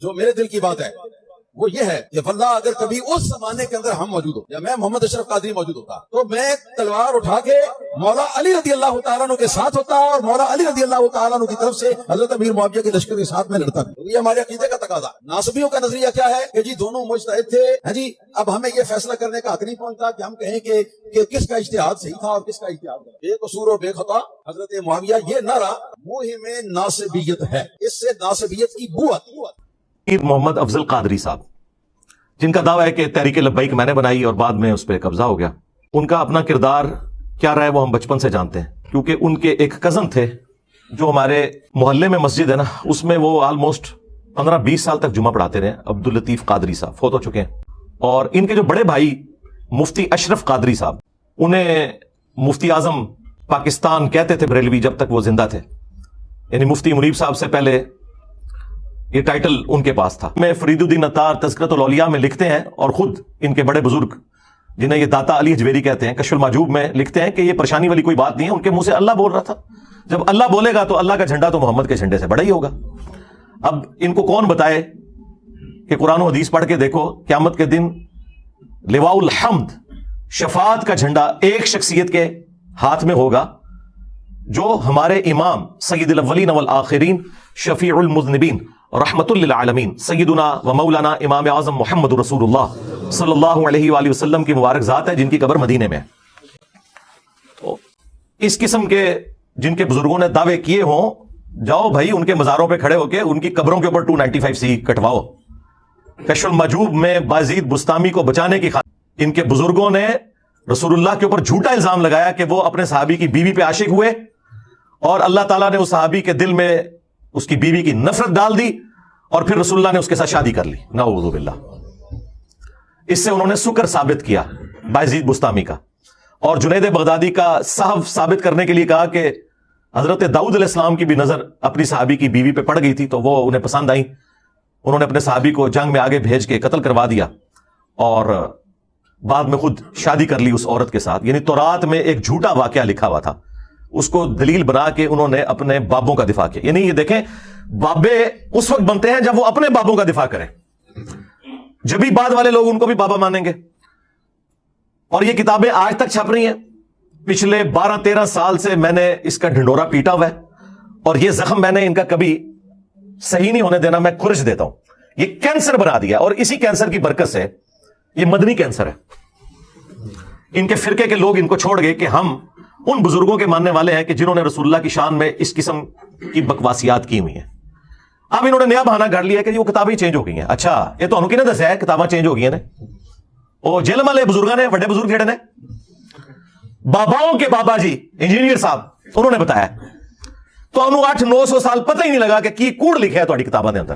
جو میرے دل کی بات ہے وہ یہ ہے کہ واللہ اگر کبھی اس زمانے کے اندر ہم موجود ہو یا میں محمد اشرف قادری موجود ہوتا تو میں تلوار اٹھا کے مولا علی رضی اللہ تعالیٰ عنہ کے ساتھ ہوتا اور مولا علی رضی اللہ تعالیٰ عنہ کی طرف سے حضرت امیر معاویہ کے لشکر کے ساتھ میں لڑتا. یہ ہمارے عقیدے کا تقاضا. ناصبیوں کا نظریہ کیا ہے کہ جی دونوں مجتہد تھے, ہاں جی اب ہمیں یہ فیصلہ کرنے کا حق نہیں پہنچتا کہ ہم کہیں کہ کس کا اجتہاد صحیح تھا اور کس کا اجتہاد غلط. بے قصور و بے خطا حضرت معاویہ یہ نعرہ مہم ناصبیت ہے. اس سے ناصبیت کی بو آتی ہے. محمد افضل قادری صاحب جن کا دعویٰ ہے کہ تحریک لبیک میں نے بنائی اور بعد میں اس پہ قبضہ ہو گیا, ان کا اپنا کردار کیا رہا ہے وہ ہم بچپن سے جانتے ہیں, کیونکہ ان کے ایک کزن تھے جو ہمارے محلے میں مسجد ہے نا, اس میں وہ آلموسٹ 15-20 سال تک جمعہ پڑھاتے رہے. عبداللطیف قادری صاحب فوت ہو چکے ہیں. اور ان کے جو بڑے بھائی مفتی اشرف قادری صاحب, انہیں مفتی اعظم پاکستان کہتے تھے بریلوی جب تک وہ زندہ تھے, یعنی مفتی منیب صاحب سے پہلے یہ ٹائٹل ان کے پاس تھا. میں فرید الدین عطار تذکرۃ الاولیاء میں لکھتے ہیں, اور خود ان کے بڑے بزرگ جنہیں یہ داتا علی اجویری کہتے ہیں کشف المحجوب میں لکھتے ہیں کہ یہ پریشانی والی کوئی بات نہیں ہے. ان کے منہ سے اللہ بول رہا تھا, جب اللہ بولے گا تو اللہ کا جھنڈا تو محمد کے جھنڈے سے بڑا ہی ہوگا. اب ان کو کون بتائے کہ قرآن و حدیث پڑھ کے دیکھو, قیامت کے دن لواء الحمد شفاعت کا جھنڈا ایک شخصیت کے ہاتھ میں ہوگا جو ہمارے امام سید الاولین والآخرین شفیع المذنبین رحمت للعالمین سیدنا و مولانا امام اعظم محمد رسول اللہ صلی اللہ علیہ وآلہ وسلم کی مبارک ذات ہے, جن کی قبر مدینے میں. تو اس قسم کے جن کے بزرگوں نے دعوے کیے ہوں, جاؤ بھائی ان کے مزاروں پہ کھڑے ہو کے ان کی قبروں کے اوپر 295C کٹواؤ. کشف المحجوب میں بازید بستامی کو بچانے کی خاطر ان کے بزرگوں نے رسول اللہ کے اوپر جھوٹا الزام لگایا کہ وہ اپنے صحابی کی بیوی پہ عاشق ہوئے, اور اللہ تعالیٰ نے اس صحابی کے دل میں اس کی بیوی کی نفرت ڈال دی, اور پھر رسول اللہ نے اس کے ساتھ شادی کر لی. نعوذ باللہ. اس سے انہوں نے سکر ثابت کیا بازید بستامی کا, اور جنید بغدادی کا صحف ثابت کرنے کے لیے کہا کہ حضرت داؤد علیہ السلام کی بھی نظر اپنی صحابی کی بیوی پہ پڑ گئی تھی, تو وہ انہیں پسند آئی. انہوں نے اپنے صحابی کو جنگ میں آگے بھیج کے قتل کروا دیا, اور بعد میں خود شادی کر لی اس عورت کے ساتھ. یعنی تورات میں ایک جھوٹا واقعہ لکھا ہوا تھا, اس کو دلیل بنا کے انہوں نے اپنے بابوں کا دفاع کیا. یعنی یہ دیکھیں, بابے اس وقت بنتے ہیں جب وہ اپنے بابوں کا دفاع کریں, جبھی بعد والے لوگ ان کو بھی بابا مانیں گے. اور یہ کتابیں آج تک چھپ رہی ہیں. پچھلے 12-13 سال سے میں نے اس کا ڈھنڈورا پیٹا ہوا ہے, اور یہ زخم میں نے ان کا کبھی صحیح نہیں ہونے دینا. میں کھرچ دیتا ہوں, یہ کینسر بنا دیا, اور اسی کینسر کی برکت سے یہ مدنی کینسر ہے. ان کے فرقے کے لوگ ان کو چھوڑ گئے کہ ہم ان بزرگوں کے ماننے والے ہیں کہ جنہوں نے رسول اللہ کی شان میں اس قسم کی بکواسیات کی ہوئی ہیں. اب انہوں نے نیا بہانہ گھڑ لیا کہ وہ کتابیں چینج ہو گئی ہیں. اچھا, یہ تو انہوں کی نے دسیا ہے کتابیں چینج ہو گئی ہیں. وہ جیل والے بزرگاں نے, بڑے بزرگ جڑے نے, باباؤں کے بابا جی انجینئر صاحب, انہوں نے بتایا. تو انہوں 800-900 سال پتہ ہی نہیں لگا کہ کی کوڑ لکھا ہے تہاڈی کتاباں دے اندر.